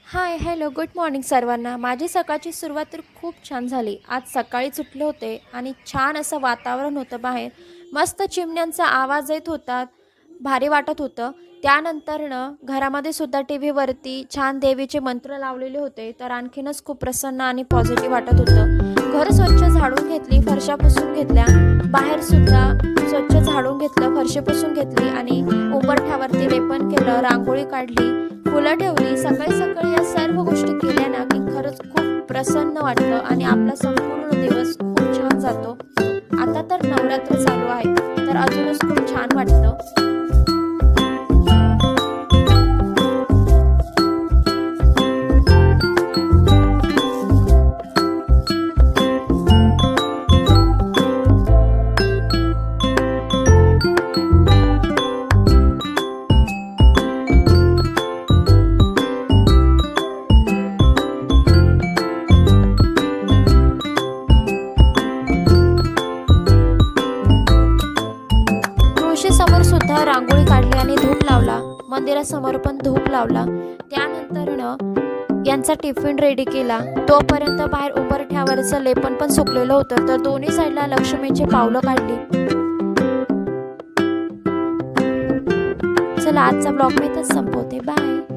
हाय, hello, good morning सर्वांना. माझी सकाळची सुरुवात तर खूप छान झाली. आज सकाळीच उठले होते आणि छान असं वातावरण होतं बाहेर. मस्त चिमण्यांचा आवाज येत होता. भारी वाटत होतं. त्यानंतरनं घरामध्ये सुद्धा टीव्हीवरती छान देवीचे मंत्र लावलेले होते. तर आणखीनच खूप प्रसन्न आणि पॉझिटिव्ह वाटत होतं. घर स्वच्छ झाडून घेतली, फरशा पुसून घेतल्या. बाहेर सुद्धा स्वच्छ झाडून घेतलं, फरशी पुसून घेतली आणि उंबरठ्यावरती लेपन केलं, रांगोळी काढली, फुलं ठेवली. सकाळी सकाळी या सर्व गोष्टी केल्या ना की खरंच खूप प्रसन्न वाटतं आणि आपला संपूर्ण दिवस खूप छान जातो. आता तर नवरात्र चालू आहे, तर अजूनच खूप छान वाटतं. तुळशीसमोर सुद्धा रांगोळी काढली आणि धूप लावला. मंदिरासमोर पण धूप लावला. त्यानंतरनं यांचा टिफिन रेडी केला. तोपर्यंत बाहेर उंबरठ्यावरचं लेपन पण सुकलेलं होतं, तर दोन्ही साईडला लक्ष्मीची पावलं काढली. चला, आजचा ब्लॉग मी इथंच संपवते. बाय.